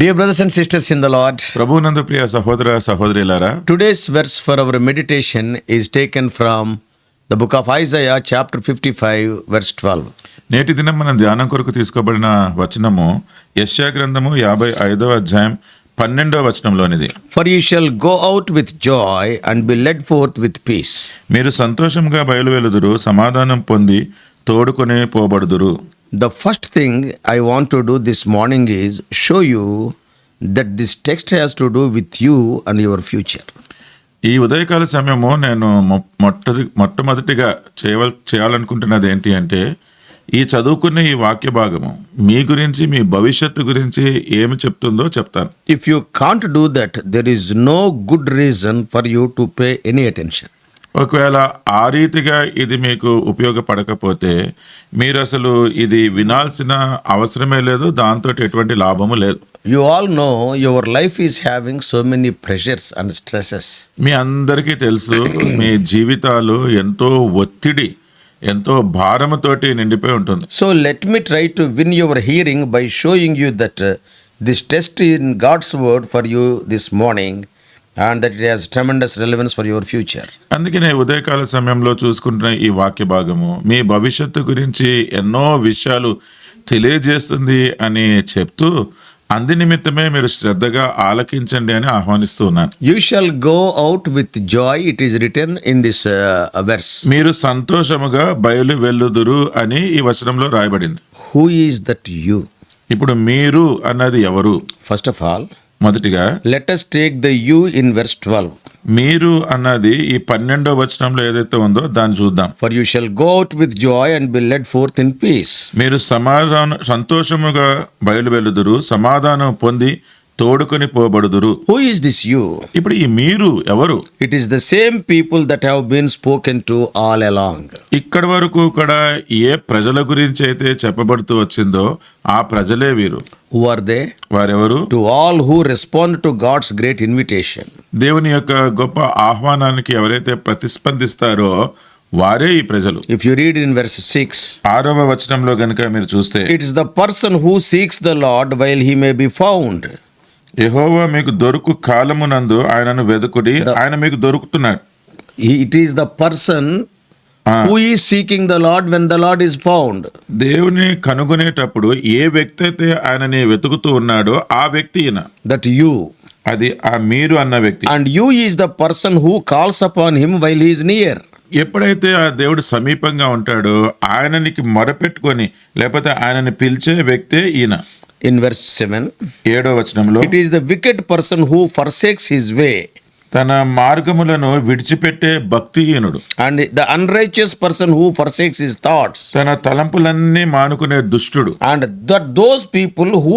Dear brothers and sisters in the Lord, ప్రభువునందు ప్రియ సహోదర సహోదరులారా, today's verse for our meditation is taken from the book of Isaiah chapter 55 verse 12. నేటి దినం మనం ధ్యానం కొరకు తీసుకోబడిన వచనము యెషయా గ్రంథము 55వ అధ్యాయం 12వ వచనంలోనిది. For you shall go out with joy and be led forth with peace. మీరు సంతోషంగా బయలువెలుదురు, సమాధానం పొంది తోడుకొని పోబడుదురు. The first thing I want to do this morning is show you that this text has to do with you and your future. ఈ ఉదయకాల సమయము నేను మొట్టమొదటిగా చేయాలనుకుంటున్నది ఏంటి అంటే, ఈ చదువుకున్న ఈ వాక్య భాగము మీ గురించి, మీ భవిష్యత్తు గురించి ఏమి చెప్తుందో చెప్తాను. If you can't do that, there is no good reason for you to pay any attention. ఒకవేళ ఆ రీతిగా ఇది మీకు ఉపయోగపడకపోతే మీరు అసలు ఇది వినాల్సిన అవసరమే లేదు, దాంతో ఎటువంటి లాభము లేదు. You all know your life is having so many pressures and stresses. మీ అందరికీ తెలుసు, మీ జీవితాలు ఎంతో ఒత్తిడి, ఎంతో భారముతోటి నిండిపోయి ఉంటుంది. So let me try to win your hearing by showing you that this test in God's word for you this morning and that it has tremendous relevance for your future. అందుకనే ఉదయకాల సమయంలో చూసుకుంటున్న ఈ వాక్య భాగము మీ భవిష్యత్తు గురించి ఎన్నో విషయాలు తెలియజేస్తుంది అని చెప్తూ, అందు నిమిత్తమే మీరు శ్రద్ధగా ఆలకించండి అని ఆహ్వానిస్తూ ఉన్నాను. You shall go out with joy, it is written in this verse. మీరు సంతోషముగా బయలు వెళ్ళుదురు అని ఈ వచనంలో రాయబడింది. Who is that you? ఇప్పుడు మీరు అన్నది ఎవరు? First of all, మొదటిగా let us take the you in verse 12. మీరు అన్నది ఈ 12వ వచనంలో ఏదైతే ఉందో దాన్ని చూద్దాం. For you shall go out with joy and be led forth in peace. మీరు సంతోషముగా బయలువెళ్ళుదురు, సమాధానం పొంది తోడుకొని పోబడుదురు. Who is this you? ఇప్పుడు ఈ మీరు ఎవరు? It is the same people that have been spoken to all along. ఇక్కడి వరకు కూడా ఏ ప్రజల గురించి అయితే చెప్పబడుతూ వచ్చిందో ఆ ప్రజలే వీరు. Who are they? వారెవరు? To all who respond to God's great invitation. దేవుని యొక్క గొప్ప ఆహ్వానానికి ఎవరైతే ప్రతిస్పందిస్తారో వారే ఈ ప్రజలు. If you read in verse 6, 6వ వచనంలో గనుక మీరు చూస్తే, it is the person who seeks the Lord while he may be found. యెహోవా మీకు దొరుకు కాలమునందు ఆయనను వెదుకుడి, ఆయన మీకు దొరుకుతున్నాడు. It is the person who is seeking the Lord when the Lord is found. దేవుని కనుగొనేటప్పుడు ఏ వ్యక్తి అయితే ఆయనని వెతుకుతూ ఉన్నాడో ఆ వ్యక్తి ఈయన. That you. అది ఆ మీరు అన్న వ్యక్తి. And you is the person who calls upon him while he is near. ఎప్పుడైతే ఆ దేవుడు సమీపంగా ఉంటాడో ఆయననికి మొరపెట్టుకొని లేకపోతే ఆయనని పిలిచే వ్యక్తే ఈయన. In verse 7, 7వ వచనంలో, it is the wicked person who forsakes his way. తన మార్గములను విడిచిపెట్టే భక్తిహీనుడు. And the unrighteous person who forsakes his thoughts. తన తలంపులన్నీ మానుకునే దుష్టుడు. And that those people who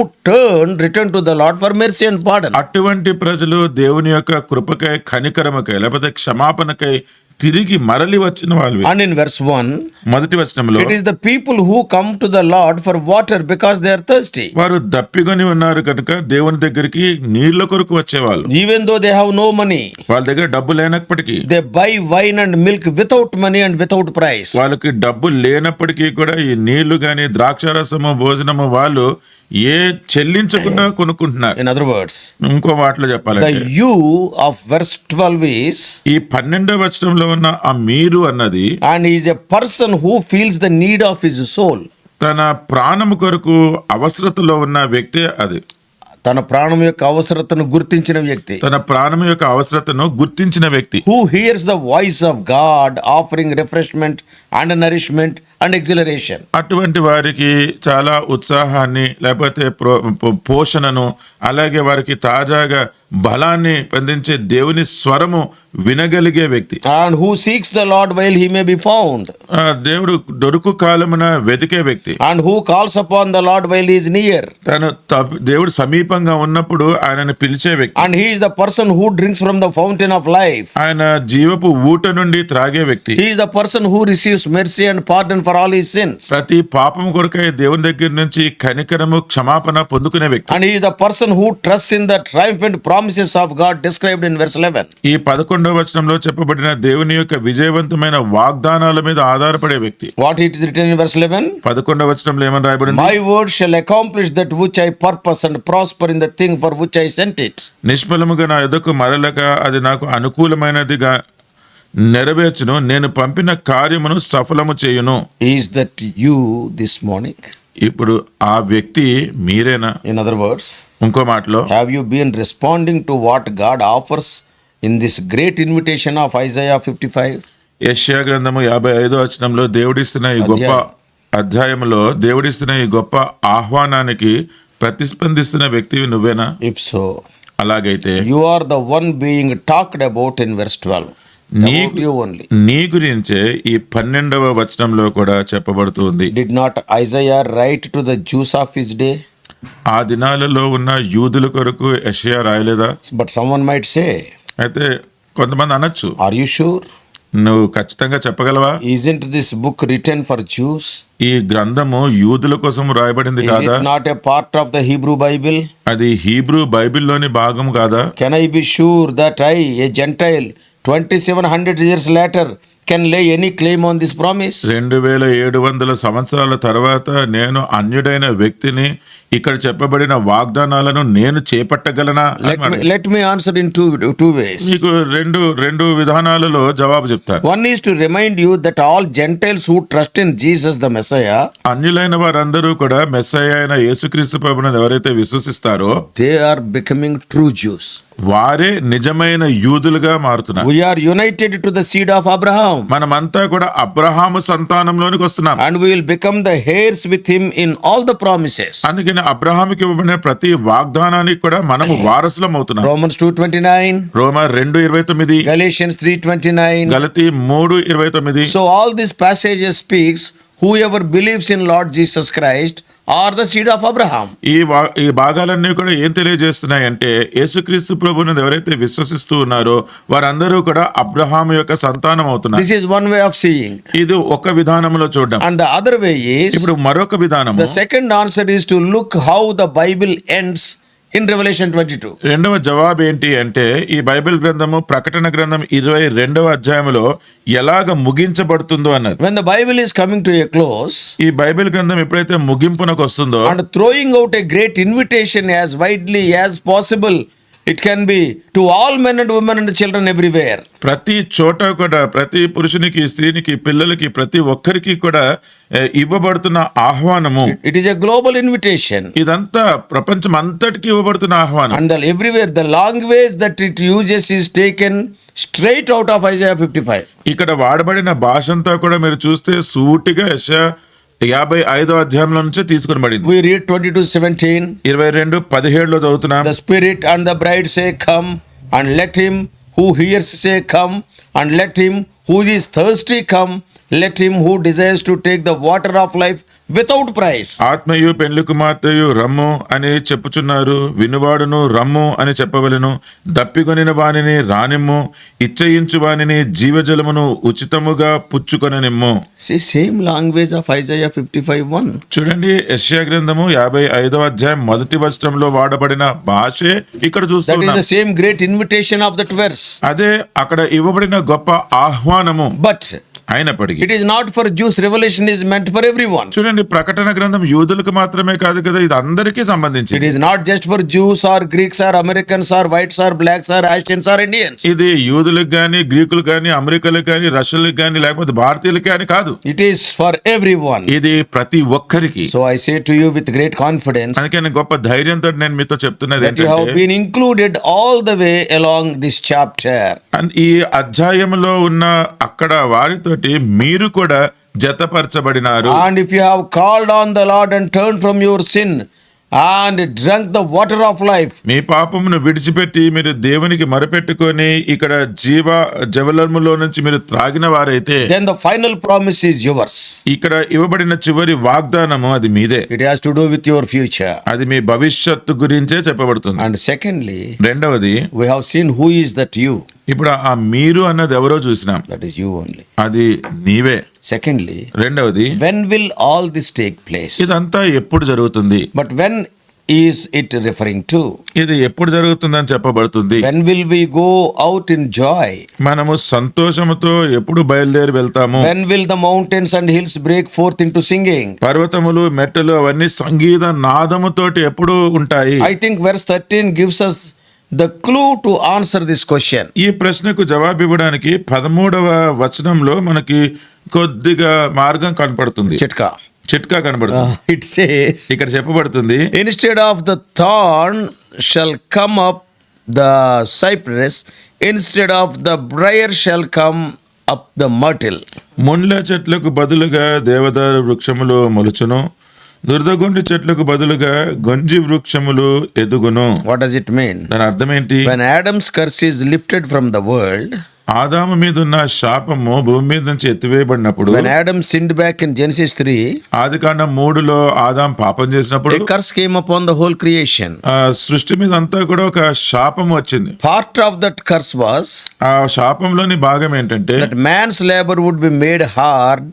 return to the Lord for mercy and pardon. అటువంటి ప్రజలు దేవుని యొక్క కృపకై, కనికరమకై లేకపోతే క్షమాపణకై తిరిగి మరలి వచ్చిన వాళ్ళు. And in verse 1, మొదటి వచనంలో, it is the people who come to the Lord for water because they are thirsty. వారు దప్పికొని ఉన్నారు కనుక దేవుని దగ్గరికి నీళ్ల కొరకు వచ్చేవాళ్ళు. Even though they have no money, వాళ్ళ దగ్గర డబ్బు లేనప్పటికీ, they buy wine and milk without money and without price. వాళ్ళకి డబ్బు లేనప్పటికీ కూడా ఈ నీళ్లు గాని ద్రాక్షారసము భోజనము వాళ్ళు ఏ చెల్లించకుండా కొనుక్కుంటున్నారు. In other words, ఇంకో మాటలో చెప్పాలంటే, the you of verse 12 is, ఈ 12వ వచనంలో ఉన్న ఆ మీరు అన్నది, and he is a person who feels the need of his soul. తన ప్రాణము కొరకు అవసరతలో ఉన్న వ్యక్తే అది. తన ప్రాణం యొక్క అవసరతను గుర్తించిన వ్యక్తి. తన ప్రాణం యొక్క అవసరతను గుర్తించిన వ్యక్తి. Who hears the voice of God offering refreshment and nourishment and exhilaration. అటువంటి వారికి చాలా ఉత్సాహాన్ని లేకపోతే పోషణను, అలాగే వారికి తాజాగా బలాన్ని పొందించే దేవుని స్వరము వినగలిగే వ్యక్తి. And who seeks the Lord while he may be found. దేవుడు దొరుకు కాలమున వెతికే వ్యక్తి. And who calls upon the Lord while he is near. దేవుడు సమీపంగా ఉన్నప్పుడు ఆయనను పిలిచే వ్యక్తి. And he is the person who drinks from the fountain of life. ఆయన జీవపు ఊట నుండి త్రాగే వ్యక్తి. He is the person who receives mercy and pardon for all his sins. ప్రతి పాపం కొరకై దేవుని దగ్గర నుంచి కనికరము, క్షమాపణ పొందుకునే వ్యక్తి. And he is the person who trusts in the triumphant promises of God described in verse 11. ఈ 11వ వచనంలో చెప్పబడిన దేవుని యొక్క విజయవంతమైన వాగ్దానాల మీద ఆధారపడే వ్యక్తి. What it is written in verse 11? 11వ వచనంలో ఏమని రాయబడింది? My word shall accomplish that which I purpose and prosper prosper in the thing for which I sent it. నిష్ఫలముగా నా ఎదుకు మరలక అది నాకు అనుకూలమైనదిగా నెరవేర్చును, నేను పంపిన కార్యమును సఫలము చేయును. Is that you this morning? ఇప్పుడు ఆ వ్యక్తి మీరేనా? In other words, ఇంకో మాటలో, have you been responding to what God offers in this great invitation of Isaiah 55? యెషయా గ్రంథము 55వ వచనంలో దేవుడిస్తున్న ఈ గొప్ప అధ్యాయంలో దేవుడిస్తున్న ఈ గొప్ప ఆహ్వానానికి ప్రతిస్పందిస్తున్న వ్యక్తివి నువ్వేనా? If so, అలాగైతే you are the one being talked about in verse 12. About you only. నీ గురించే ఈ 12వ వచనంలో కూడా చెప్పబడుతుంది. Did not Isaiah write to the Jews of his day? ఆ దినాలలో ఉన్న యూదుల కొరకు యెషయా రాయలేదా? But someone might say, అయితే కొంతమంది అనొచ్చు, are you sure? నువ్వు ఖచ్చితంగా చెప్పగలవా? Isn't this book written for Jews? ఈ గ్రంథము యూదుల కోసం రాయబడింది Is కాదా? it not a part of the Hebrew Bible? అది హీబ్రూ బైబిల్లోని భాగం కాదా? Can I be sure that I, a Gentile, 2700 years later, can lay any claim on this promise? 2700 సంవత్సరాల తర్వాత నేను అన్యుడైన వ్యక్తిని ఇక్కడ చెప్పబడిన వాగ్దానాలను నేను చేపట్టగలనా? Let me answer in two ways. మీకు రెండు విధానాలలో జవాబు చెప్తాను. One is to remind you that all Gentiles who trust in Jesus the Messiah, అన్యులైన వారందరూ కూడా మెస్సయ్య అయిన యేసుక్రీస్తు ప్రభువును ఎవరైతే విశ్వసిస్తారో they are becoming true Jews. వారే నిజమైన యూదులుగా మారుతున్నారు. We are united to the seed of Abraham. మనమంతా కూడా అబ్రహాము సంతానంలోనికి వస్తున్నాం. And we will become the heirs with him in all the promises. అందుకని అబ్రహాముకి ఇవ్వబడిన ప్రతి వాగ్దానానికి కూడా మనము వారసులం అవుతున్నాం. Romans 2:29, రోమా 2:29, Galatians 3:29. గలతీ 3:29. So all these passages speaks whoever believes in Lord Jesus Christ are the seed of Abraham. ఈ భాగాలన్నీ కూడా ఏం తెలియజేస్తున్నాయంటే యేసుక్రీస్తు ప్రభువును ఎవరైతే విశ్వసిస్తూ ఉన్నారో వారందరూ కూడా అబ్రహాము యొక్క సంతానం అవుతున్నారు. This is one way of seeing. ఇది ఒక విధానంలో చూడడం. And the other way is, ఇప్పుడు మరొక విధానం, the second answer is to look how the Bible ends in Revelation 22. రెండవ జవాబు ఏంటి అంటే ఈ బైబిల్ గ్రంథము ప్రకటన గ్రంథం 22వ అధ్యాయంలో ఎలాగ ముగించబడుతుందో అన్నది. When the Bible is coming to a close, ఈ బైబిల్ గ్రంథం ఎప్పుడైతే ముగింపునకు వస్తుందో and throwing out a great invitation as widely as possible, it can be to all men and women and children everywhere. ప్రతి చోట కూడా ప్రతి పురుషునికి, స్త్రీనికి, పిల్లలకి, ప్రతి ఒక్కరికి కూడా ఇవ్వబడుతున్న ఆహ్వానము. It is a global invitation. ఇదంతా ప్రపంచం అంతటికి ఇవ్వబడుతున్న ఆహ్వానం. And everywhere the language that it uses is taken straight out of Isaiah 55. ఇక్కడ వాడబడిన భాష అంతా కూడా మీరు చూస్తే సూటిగా యెషయా 55వ అధ్యాయంలో నుంచే తీసుకొని పడింది. We read 22:17. 22:17 చదువుతున్నాం. The Spirit and the bride say, come, and let him who hears say, come, and let him who is thirsty come, let him who desires to take the water of life without price. ఆత్మయు పెండ్లి కుమార్తెయు రమ్ము అని చెప్పుచున్నారు, వినువాడును రమ్ము అని చెప్పవలెను, దప్పికొనిన వానిని రానిమ్ము, ఇచ్చయించు వానిని జీవజలమును ఉచితముగా పుచ్చుకొననిమ్ము. See, same language of Isaiah 55:1. చూడండి, యెషయా గ్రంథము 55వ అధ్యాయం మొదటి వచనంలో వాడబడిన భాషే ఇక్కడ That is చూస్తున్నాం. the same great invitation of that verse. అదే అక్కడ ఇవ్వబడిన గొప్ప ఆహ్వానము. But అయినప్పటికీ it is not for Jews. Revelation is meant for everyone. చూడండి, ప్రకటన గ్రంథం యూదులకు మాత్రమే కాదు కదా, ఇది అందరికీ సంబంధించి. It is not just for Jews or Greeks or Americans or whites or blacks or Asians or Indians. ఇది యూదులకు గాని, గ్రీకులకు గాని, అమెరికలకు గాని, రష్యలకు గాని, లేకపోతే భారతీయులకు గాని కాదు. It is for everyone. ఇది ప్రతి ఒక్కరికి. So I say to you with great confidence అందుకని గొప్ప ధైర్యంతో నేను మీతో చెప్తున్నది that you have ఏంటంటే, been included all the way along this chapter. ఈ అధ్యాయంలో ఉన్న అక్కడ వారితోటి మీరు కూడా జతపరచబడినారు. And if you have called on the Lord and turned from your sin and drunk the water of life, మీ పాపమును విడిచిపెట్టి మీరు దేవునికి మొరపెట్టుకొని ఇక్కడ జవలములో నుంచి మీరు త్రాగిన వారైతే, then the final promise is yours. ఇక్కడ ఇవ్వబడిన చివరి వాగ్దానము అది మీదే. It has to do with your future. అది మీ భవిష్యత్తు గురించే చెప్పబడుతుంది. And secondly, రెండవది, we have seen who is that you. ఇప్పుడు ఆ మీరు అన్నది ఎవరో చూసినాం, That is you only. అది నీవే. Secondly, రెండవది, when will all this take place? ఇదంతా ఎప్పుడు జరుగుతుంది? But when is it referring to? ఇది ఎప్పుడు జరుగుతుందని చెప్పబడుతుంది. When will we go out in joy? మనము సంతోషముతో ఎప్పుడు బయలుదేరి వెళ్తాము. When will the mountains and hills break forth into singing? పర్వతములు మెట్టలు అవన్నీ సంగీత నాదముతోటి ఎప్పుడు ఉంటాయి. I think verse 13 gives us the clue to answer this question. ఈ ప్రశ్నకు జవాబు ఇవ్వడానికి 13వ వచనంలో మనకి కొద్దిగా మార్గం కనపడుతుంది, చిట్కా కనబడుతుంది. It says, ఇక్కడ చెప్పబడుతుంది, instead of the thorn shall come up the cypress, instead of the briar shall come up the myrtle. ముండ్ల చెట్లకు బదులుగా దేవదారు వృక్షములు మొలుచును, దురదగుండి చెట్లకు బదులుగా గొంజి వృక్షములు ఎదుగును. What does it mean? దాని అర్థం ఏంటి? When Adam's curse is lifted from the world, ఆదాము మీద ఉన్న శాపము భూమి మీద నుంచి ఎత్తివేయబడినప్పుడు, when Adam sinned back in Genesis 3, ఆదికాండం 3లో ఆదాం పాపం చేసినప్పుడు a curse came upon the whole creation. సృష్టి మీద అంతా కూడా ఒక శాపం వచ్చింది. Part of that curse was ఆ శాపంలోని భాగం ఏంటంటే that man's labor would be made hard,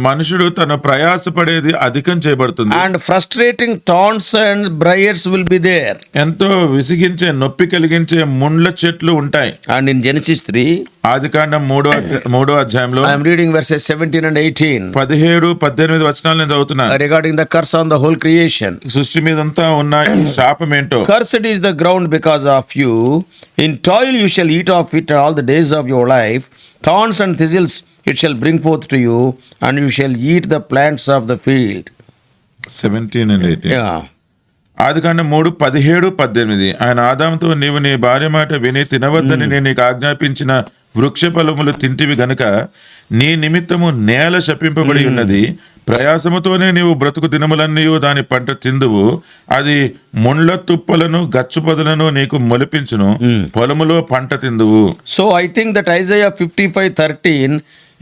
మనుషుడు తన ప్రయాసపడేది అధికం చేయబడుతుంది, and frustrating thorns and briars will be there. ఎంతో విసిగించే నొప్పి కలిగించే ముండ్ల చెట్లు ఉంటాయి. And in Genesis 3, ఆదికాండం 3వ అధ్యాయంలో I am reading verses 17 and 18 17-18 వచనాలు నేను చదువుతున్నా. regarding the curse on the whole creation. సృష్టి మీదంతా ఉన్న ఈ శాపం ఏంటో. Cursed is the ground because of you. In toil you shall eat of it all the days of your life. Thorns and thistles it shall bring forth to you, and you shall eat the plants of the field. 17 and 18. Yeah. ఆదికాండం 3:17-18. ఆయన ఆదాముతో, నీవు నీ భార్య మాట విని తినవద్దని నేను నీకు ఆజ్ఞాపించిన వృక్ష ఫలములు తింటివి గనుక నీ నిమిత్తము నేల శపింపబడి ఉన్నది. ప్రయాసముతోనే నీవు బ్రతుకు దినములన్నీ దాని పంట తిందువు. అది ముండ్ల తుప్పలను గచ్చు పొదలను నీకు మొలిపించును, పొలములో పంట తిందువు. So I think that Isaiah 55:13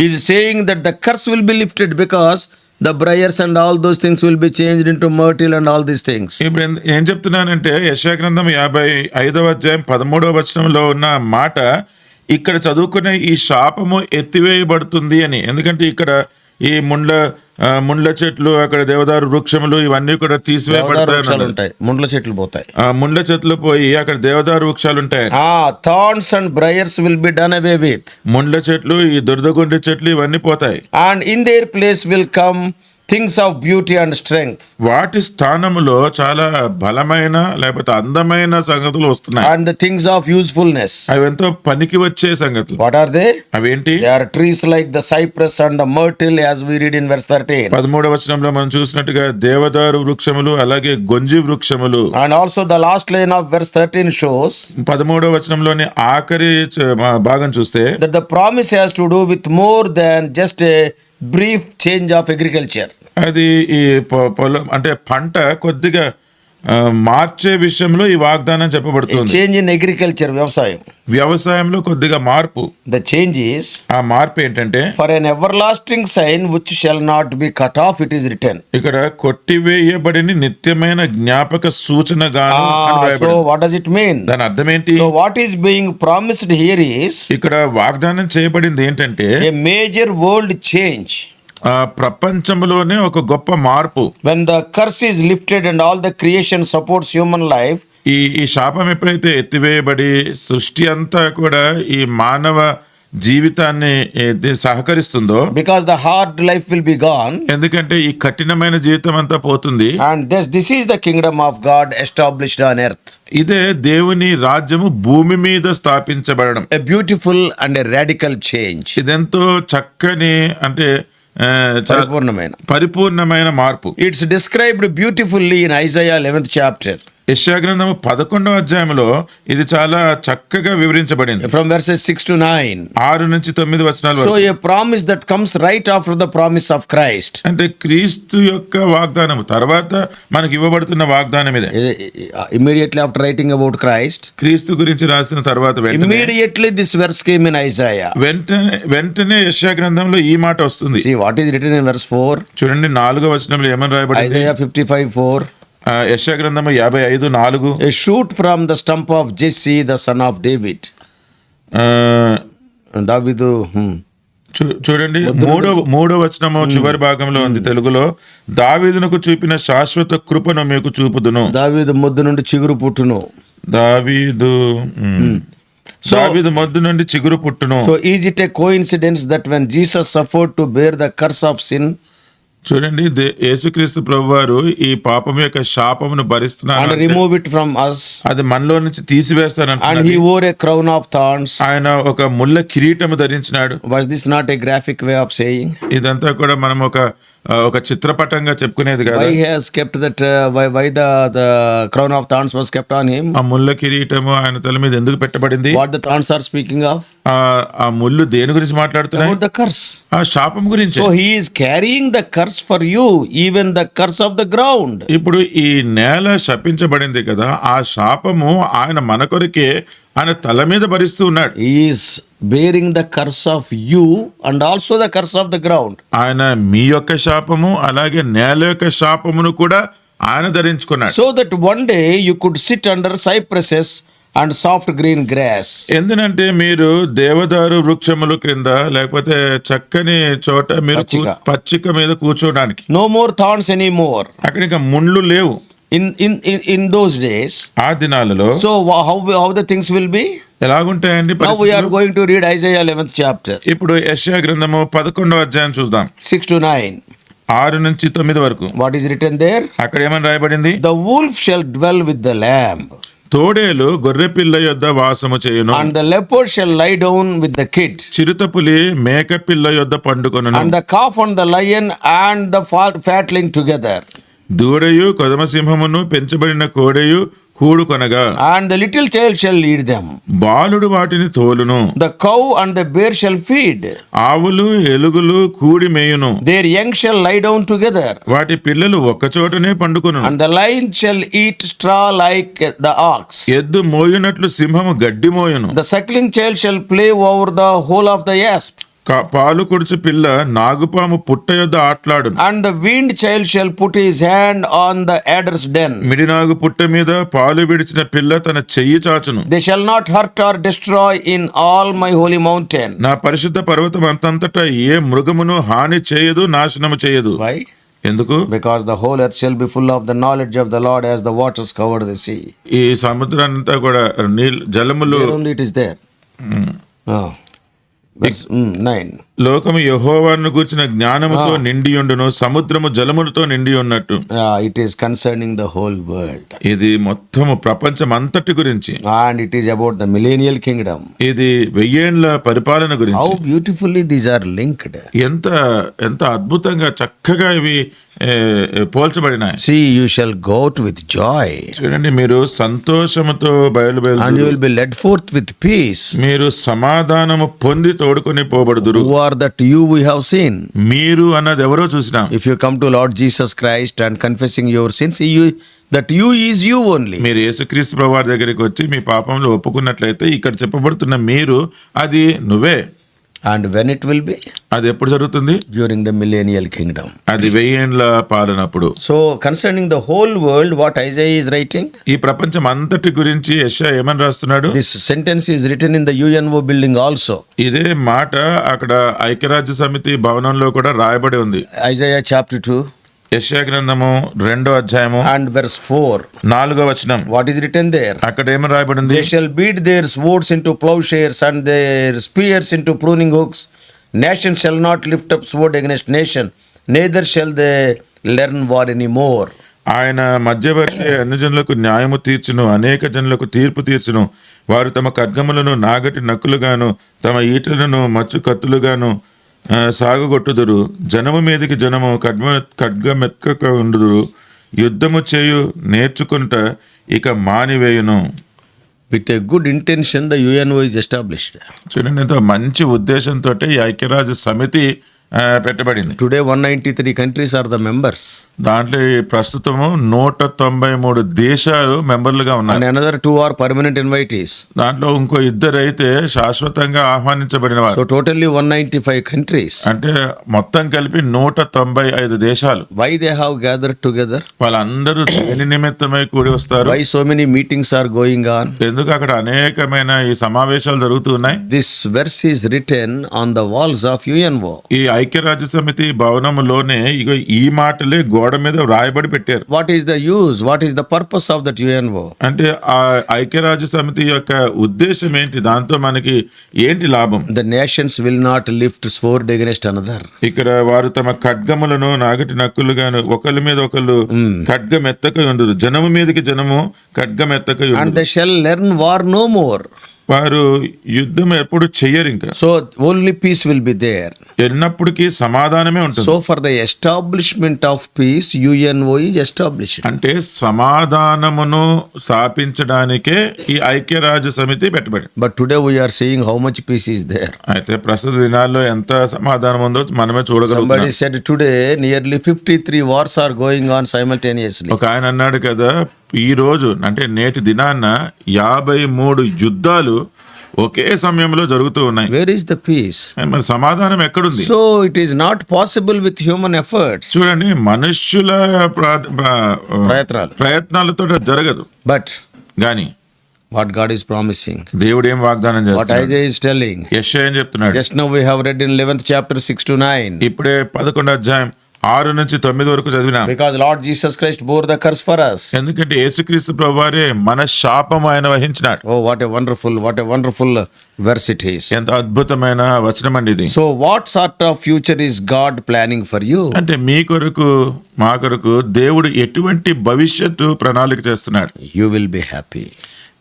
is saying that the curse will be lifted because the briars and all those things will be changed into myrtle and all these things. ఇప్పుడు ఏం చెప్తున్నానంటే యెషయా గ్రంథం 55వ అధ్యాయం 13వ వచనంలో ఉన్న మాట ఇక్కడ చదువుకునే ఈ శాపము ఎత్తివేయబడుతుంది అని. ఎందుకంటే ఇక్కడ ఈ ముండ్ల చెట్లు, అక్కడ దేవదారు వృక్షములు ఇవన్నీ కూడా తీసివేయబడతాయి. ముండ్ల చెట్లు పోతాయి, ముండ్ల చెట్లు పోయి అక్కడ దేవదారు వృక్షాలు ఉంటాయి. thorns and briars will be done away with. ముండ్ల చెట్లు, ఈ దురదగుండి చెట్లు ఇవన్నీ పోతాయి. And in their place will come things of beauty and strength. వాటి స్థానములో చాలా బలమైన లేకపోతే అందమైన సంగతులు వస్తున్నాయి. And the things of usefulness. అవి ఎంతో పనికి వచ్చే సంగతులు. What are they? అవేంటి? They are trees like the cypress and the myrtle, as we read in verse 13. 13వ వచనంలో మనం చూసినట్టుగా దేవదారు వృక్షములు అలాగే గొంజి వృక్షములు. And also the last line of verse 13 shows 13వ వచనంలోని ఆఖరి భాగం చూస్తే that the promise has to do with more than just a brief change of agriculture. అది ఈ పొలం అంటే పంట కొద్దిగా మార్చే విషయంలో ఈ వాగ్దానం చెప్పబడుతుంది. చేంజ్ ఇన్ అగ్రికల్చర్, వ్యవసాయంలో కొద్దిగా మార్పు. ద చేంజ్ ఈస్, ఆ మార్పు ఏంటంటే for an everlasting sign which shall not be cut off it is written. ఇక్కడ కొట్టివేయబడిన నిత్యమైన జ్ఞాపక సూచనగా. So what does it mean? దాని అర్థం ఏంటి? So what is being promised here is, ఇక్కడ వాగ్దానం చేయబడింది ఏంటంటే ఏ మేజర్ వరల్డ్ చేంజ్. ప్రపంచంలోనే ఒక గొప్ప మార్పు. When the curse is lifted and all the creation supports human life, ఈ శాపం ఎప్పుడైతే ఎత్తివేయబడి సృష్టి అంతా కూడా ఈ మానవ జీవితాన్ని సహకరిస్తుందో, because the hard life will be gone, ఎందుకంటే ఈ కఠినమైన జీవితం అంతా పోతుంది. and this is the kingdom of God established on earth. ఇదే దేవుని రాజ్యము భూమి మీద స్థాపించబడడం. A beautiful and a radical change. ఇదెంతో చక్కని అంటే పరిపూర్ణమైన మార్పు. It's described beautifully in Isaiah 11th chapter. యెషయా గ్రంథము 11వ అధ్యాయంలో ఇది చాలా చక్కగా వివరించబడింది. From verses 6 to 9. 6 నుంచి 9 వచనాలు So a promise that comes right after the promise of Christ. అంటే క్రీస్తు యొక్క వాగ్దానం తర్వాత మనకి ఇవ్వబడుతున్న వాగ్దానం ఇదే. Immediately after writing about Christ, క్రీస్తు గురించి రాసిన తర్వాత immediately this verse came in Isaiah. వెంటనే యెషయా గ్రంథంలో ఈ మాట వస్తుంది. See what is written in verse 4. చూడండి 4వ వచనంలో ఏమని రాయబడింది? Isaiah 55:4. యెషయా గ్రంథము 55:4. A shoot from the stump of Jesse the son of David. దావీదు చూడండి మూడో వచనము చివరి భాగంలో ఉంది తెలుగులో. దావీదునకు చూపిన శాశ్వత కృపను మీకు చూపుదును. దావీదు మొద్దు నుండి చిగురు పుట్టును. దావీదు మొద్దు నుండి చిగురు పుట్టును. So is it a coincidence that when Jesus suffered to bear the curse of sin, చూడండి, యేసుక్రీస్తు ప్రభువారు ఈ పాపం యొక్క శాపమును భరిస్తున్నారు, and remove it from us, అది మనలో నుంచి తీసివేస్తానంటున్నాడు. and he wore a crown of thorns? ఆయన ఒక ముళ్ళ కిరీటము ధరించినాడు. Was this not a graphic way of saying? ఇదంతా కూడా మనం ఒక చిత్రపటంగా చెప్పుకునేది కదా. Why he has kept that? Why the crown of thorns was kept on him? ఆ ముళ్ళ కిరీటము ఆయన తల మీద ఎందుకు పెట్టబడింది? What the thorns are speaking of? ఆ ముళ్ళు దేని గురించి మాట్లాడుతున్నాయి? About the curse. ఆ శాపం గురించి. So he is carrying the curse for you, even the curse of the ground. ఇప్పుడు ఈ నేల శపించబడింది కదా, ఆ శాపము ఆయన మన కొరకే ఆయన తల మీద భరిస్తూ ఉన్నాడు. He is bearing the curse of you and also the curse of the ground. ఆయన మీ యొక్క శాపము అలాగే నేల యొక్క శాపమును కూడా ఆయన ధరించుకున్నాడు. So that one day you could sit under cypresses and soft green grass. ఎందుకంటే మీరు దేవదారు వృక్షముల క్రింద లేకపోతే చక్కని చోట మీరు పచ్చిక మీద కూర్చోడానికి. No more thorns anymore. అక్కడ ఇంకా ముళ్ళు లేవు. In those days, ఆ దినాలలో. So how the things will be? ఎలాగుంటాయండి? Now we are going to read Isaiah 11th chapter. ఇప్పుడు యెషయా గ్రంథము 11వ అధ్యాయం చూద్దాం. 6 to 9. 6 నుంచి 9 వరకు. What is written there? అక్కడ ఏమని రాయబడింది? The wolf shall dwell with the lamb, తోడేలు గొర్రెపిల్ల యొద్ద వాసము చేయును, and the leopard shall lie down with the kid, చిరుతపులి మేకపిల్ల యొద్ద పండుకొనును, and the calf and the lion and the fatling together, దూడయు కొదమసింహమును పెంచబడిన కోడెయు కూడుకొనగా, and the little child shall lead them. బాలుడు వాటిని తోలును, The cow and the bear shall feed, ఆవులు ఎలుగులు కూడి మేయును, their young shall lie down together, వాటి పిల్లలు ఒక్కచోటనే పండుకొను, and the lion shall eat straw like the ox, ఎద్దు మోయునట్లు సింహము గడ్డి మోయును, the suckling child shall play over the hole of the asp, పాలు కుడుచు పిల్ల నాగుపాము పుట్ట యొద్ద ఆట్లాడును, and the weaned child shall put his hand on the adder's den. మిడినాగు పుట్ట మీద పాలు విడిచిన పిల్ల తన చెయ్యి చాచును. They shall not hurt or destroy in all my holy mountain. నా పరిశుద్ధ పర్వతం అంతంతటా ఏ మృగమును హాని చేయదు, నాశనము చేయదు. Why? ఎందుకు? Because the whole earth shall be full of the knowledge of the Lord as the waters cover the sea. ఈ సముద్రాన్నంతా కూడా జలములు. There only it is there. Oh. Verse 9. లోకము యెహోవాను గూర్చిన జ్ఞానముతో నిండియుండును, సముద్రము జలములతో నిండి ఉన్నట్టు. It is concerning the whole world. ఇది మొత్తము ప్రపంచం అంతటి గురించి. And it is about the millennial kingdom. ఇది 1000 ఏండ్ల పరిపాలన గురించి. How beautifully these are linked. ఎంత అద్భుతంగా చక్కగా ఇవి పోల్చబడినాయి. See, you shall go out with joy. చూడండి, మీరు సంతోషముతో బయలువెళ్తారు. And you will be led forth with peace. మీరు సమాధానము పొంది తోడుకొని పోబడుదురు. Who are that you we have seen? మీరు అన్నది ఎవరో చూసినాం. If you come to Lord Jesus Christ and confessing your sins, that you is you only. మీరు యేసుక్రీస్తు ప్రభువారి దగ్గరికి వచ్చి మీ పాపంలో ఒప్పుకున్నట్లయితే ఇక్కడ చెప్పబడుతున్న మీరు అది నువ్వే. And when it will be? అది ఎప్పుడు జరుగుతుంది? During the millennial kingdom. అది 1000 ఏండ్ల పాలనప్పుడు. So concerning the whole world, what Isaiah is writing? ఈ ప్రపంచం అంతటి గురించి యెషయా ఏమని రాస్తున్నాడు? This sentence is written in the UNO building also. ఇదే మాట అక్కడ ఐక్యరాజ్య సమితి భవనంలో కూడా రాయబడి ఉంది. Isaiah chapter 2. యెషయా గ్రంథము 2వ అధ్యాయము And verse 4. 4వ వచనం. What is written there? అక్కడ ఏమని రాయబడింది? They shall beat their swords into plowshares and their spears into pruning hooks. Nation shall not lift up sword against nation, neither shall they learn war anymore. ఆయన మధ్యవర్తి అన్ని జనులకు న్యాయము తీర్చును, అనేక జనులకు తీర్పు తీర్చును. వారు తమ ఖడ్గములను నాగటి నక్కులుగాను తమ ఈటలను మచ్చు కత్తులుగాను సాగుగొట్టుదురు. జనము మీదికి జనము ఖడ్గమెక్కక ఉండుదురు. యుద్ధము చేయు నేర్చుకుంట ఇక మానివేయును. With a good intention, the UNO is established. చూడండి, ఎంతో మంచి ఉద్దేశంతో ఈ ఐక్యరాజ్య సమితి పెట్టబడింది. Today 193 countries are the members. దాంట్లో ఈ ప్రస్తుతము 193 దేశాలు మెంబర్లుగా And ఉన్నాయి. another 2 are permanent invitees. దాంట్లో ఇంకో ఇద్దరు అయితే శాశ్వతంగా ఆహ్వానించబడిన వారు. So totally 195 countries. అంటే మొత్తం కలిపి 195 దేశాలు. Why they have gathered together? వాళ్ళందరూ దేని నిమిత్తమై కూడి వస్తారు? Why so many meetings are going on? ఎందుకు అక్కడ అనేకమైన ఈ సమావేశాలు జరుగుతూ ఉన్నాయి? This verse is written on the walls of UNO. ఈ ఐక్యరాజ్య సమితి భవనములోనే ఇగో ఈ మాటలే గోడ మీద వ్రాయబడి పెట్టారు. What is the use? What is the purpose of that UNO? అంటే ఆ ఐక్యరాజ్య సమితి యొక్క ఉద్దేశం ఏంటి? దాంతో మనకి ఏంటి లాభం? The nations will not lift sword against another. ఇక్కడ వారు తమ ఖడ్గములను నాగటి నక్కులుగాను ఒకళ్ళ మీద ఒకళ్ళు ఖడ్గం ఎత్తక ఉండదు. జనము మీదకి జనము ఖడ్గం ఎత్తక And ఉండదు. they shall learn war no more. వారు యుద్ధం ఎప్పుడు చెయ్యరు. ఇంకా So only peace will be there. ఎన్నప్పటికీ సమాధానమే ఉంటుంది. So for the establishment of peace, UNO is established. అంటే సమాధానమును స్థాపించడానికే ఈ ఐక్యరాజ్య సమితి పెట్టబడి. But today we are seeing how much peace is there. అయితే ప్రస్తుత దినాల్లో ఎంత సమాధానం ఉందో మనమే చూడగలుగుతాం. Somebody said today nearly 53 wars are going on simultaneously. ఒక ఆయన అన్నాడు కదా, ఈ రోజు అంటే నేటి దినాన్న 53 యుద్ధాలు ఒకే సమయంలో జరుగుతూ ఉన్నాయి. Where is the peace? మరి సమాధానం ఎక్కడుంది? So it is not possible with human efforts. చూడండి, మనుష్యుల ప్రయత్నాలు. ప్రయత్నాలతో జరగదు. But గాని what God is promising, దేవుడు ఏం వాగ్దానం what చేస్తున్నాడు? Isaiah is telling. యెషయా ఏం చెప్తున్నాడు? Just now we have read in 11th chapter 6 to 9. ఇప్పుడే 11 అధ్యాయం 6 నుంచి 9 వరకు చదివినా. Because Lord Jesus Christ bore the curse for us. ఎందుకంటే యేసుక్రీస్తు ప్రభువారే మన శాపం ఆయన వహించినాడు. Oh, what a wonderful verse it is. ఎంత అద్భుతమైన వచనం అండి ఇది. So what sort of future is God planning for you? అంటే మీ కొరకు మా కొరకు దేవుడు ఎటువంటి భవిష్యత్తు ప్రణాళిక చేస్తున్నాడు? You will be happy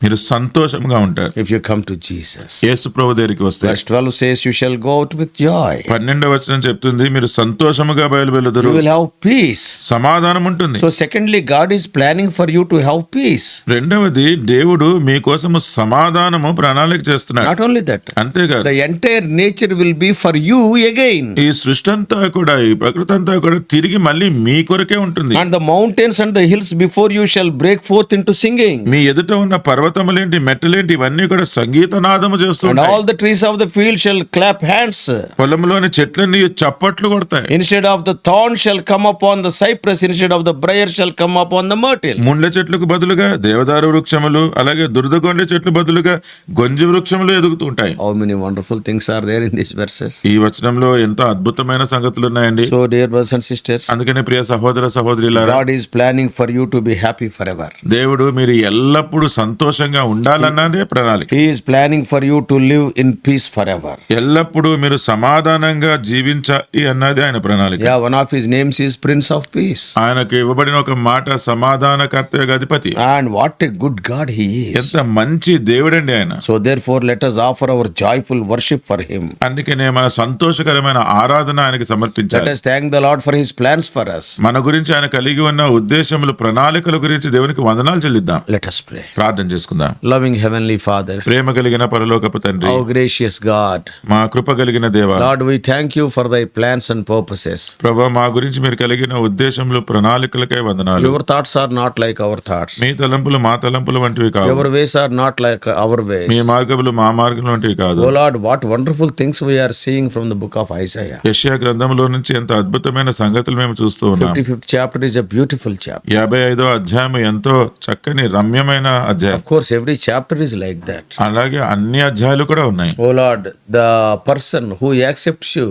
మీరు సంతోషంగా ఉంటారు if you come to Jesus. యేసు ప్రభు దగ్గరికి వస్తే. Verse 12 says you shall go out with joy. 12వ వచనం చెప్తుంది, మీరు సంతోషముగా బయలువెళ్ళుదురు. You will have peace. సమాధానం ఉంటుంది. So secondly, God is planning for you to have peace. రెండవది, దేవుడు మీకోసము సమాధానము ప్రణాళిక చేస్తున్నాడు. Not only that, అంతేకాదు, the entire nature will be for you again. ఈ సృష్టి అంతా కూడా, ఈ ప్రకృతి అంతా కూడా తిరిగి మళ్ళీ మీ కొరకే ఉంటుంది. And the mountains and the hills before you shall break forth into singing. మీ ఎదుట ఉన్న పర్వతములేంటి, మెట్టలేంటి, ఇవన్నీ కూడా సంగీతనాదము And చేస్తుంటాయి. all the trees of the field shall clap hands. పొలంలోని చెట్లన్నీ చప్పట్లు కొడతాయి. Instead of the thorn shall come upon the cypress, instead of the briar shall come upon the myrtle. ముండ్ల చెట్లకు బదులుగా దేవదారు వృక్షములు, అలాగే దురదగొండ చెట్లు బదులుగా గొంజి వృక్షములు ఎదుగుతూ ఉంటాయి. How many wonderful things are there in these verses. ఈ వచనంలో ఎంతో అద్భుతమైన సంగతులు ఉన్నాయండి. So dear brothers and sisters, అందుకనే ప్రియ సహోదర సహోదరులారా, God is planning for you to be happy forever. దేవుడు మీరు ఎల్లప్పుడూ సంతోషంగా ఉండాలన్నదే ప్రణాళిక. He is planning for you to live in peace forever. ఎల్లప్పుడూ మీరు సమాధానంగా జీవించాలి అన్నది ఆయన ప్రణాళిక. Yeah, one of his names is Prince of Peace. ఆయనకు ఇవ్వబడిన ఒక మాట సమాధానకర్త అధిపతి. And what a good God he is. ఎంత మంచి దేవుడండి ఆయన. So therefore let us offer our joyful worship for him. అందుకనే మన సంతోషకరమైన ఆరాధన ఆయనకి Let సమర్పించాలి. us thank the Lord for his plans for us. మన గురించి ఆయన కలిగి ఉన్న ఉద్దేశములు, ప్రణాళికల గురించి దేవునికి వందనాలు చెల్లిద్దాం. Let us pray. ప్రార్థన చేసుకుందాం. Loving heavenly Father, ప్రేమ కలిగిన పరలోకపు తండ్రి, our gracious God, మా కృప కలిగిన దేవా, Lord, we thank you for thy plans and purposes. ప్రభా, మా గురించి మీరు కలిగిన ఉద్దేశములు, ప్రణాళికలకై వందనాలు. Your thoughts are not like our thoughts. మీ తలంపులు మా తలంపులు వంటివి కావు. Your ways are not like our ways. మీ మార్గములు మా మార్గములు వంటివి కాదు. Oh Lord, what wonderful things we are seeing from the book of Isaiah. యెషయా గ్రంథంలో నుంచి ఎంత అద్భుతమైన సంగతులు మేము చూస్తూ ఉన్నాం. 55th chapter is a beautiful chapter. 55వ అధ్యాయం ఎంతో చక్కని రమ్యమైన అధ్యాయం. Of course, every chapter is like that. అలాగే అన్ని అధ్యాయాలు కూడా ఉన్నాయి. Oh Lord, the person who accepts you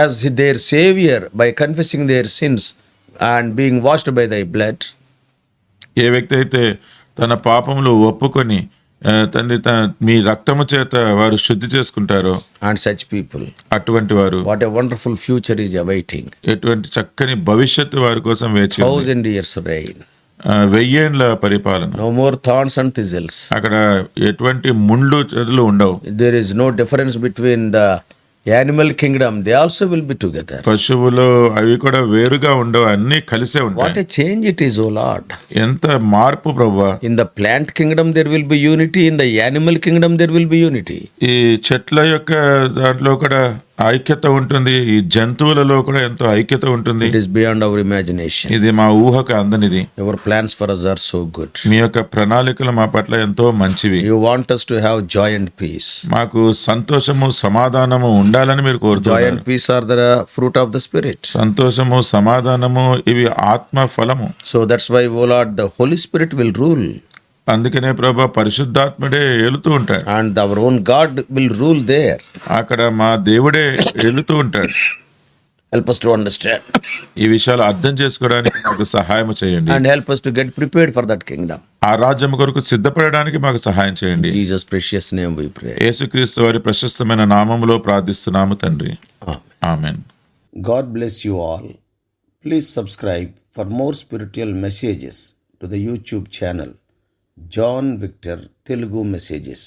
as their savior by confessing their sins and being washed by thy blood, ఏ వ్యక్తి అయితే తన పాపములు ఒప్పుకొని మీ రక్తము చేత వారు శుద్ధి చేసుకుంటారో, and such people, అటువంటి వారు what a wonderful future is awaiting. ఎటువంటి చక్కని భవిష్యత్తు వారి కోసం వేచి ఉంది. 1,000 years reign. 1000 ఏండ్ల పరిపాలన. No more thorns and thistles. అక్కడ ఎటువంటి ముండ్లు చెదలు ఉండవు. There is no difference between the animal kingdom. They also will be together. పశువులు అవి కూడా వేరుగా ఉండవు, అన్ని కలిసే What ఉంటాయి. a change it is, O Lord. ఎంత మార్పు ప్రభువా. In the plant kingdom there will be unity. In the animal kingdom there will be unity. ఈ చెట్ల యొక్క దాంట్లో కూడా ఐక్యత ఉంటుంది. ఈ జంతువులలో కూడా ఎంతో ఐక్యత ఉంటుంది. It is beyond our imagination. ఇది మా ఊహకు అందనిది. Your plans for us are so good. మీ యొక్క ప్రణాళికలు మా పట్ల ఎంతో మంచివి. You want us to have joy and peace. మాకు సంతోషము సమాధానము ఉండాలని మీరు Joy కోరుతున్నారు. and peace are the fruit of the Spirit. సంతోషము సమాధానము ఇవి ఆత్మ ఫలము. So that's why, O Lord, the Holy Spirit will rule. అందుకనే ప్రభా పరిశుద్ధాత్ముడే ఏలుతూ ఉంటాడు. And our own God will rule there. అక్కడ మా దేవుడే ఏలుతూ ఉంటాడు. Help us to understand ఈ విషయాలు అర్థం చేసుకోవడానికి మాకు సహాయం చేయండి. and help us to get prepared for that kingdom. ఆ రాజ్యం కొరకు సిద్ధపడడానికి మాకు సహాయం In చేయండి. Jesus' precious name we pray. యేసుక్రీస్తు వారి ప్రశస్తమైన నామములో ప్రార్థిస్తున్నాము తండ్రి. Amen. Amen. God bless you all. Please subscribe for more spiritual messages to the YouTube channel John Victor Telugu Messages.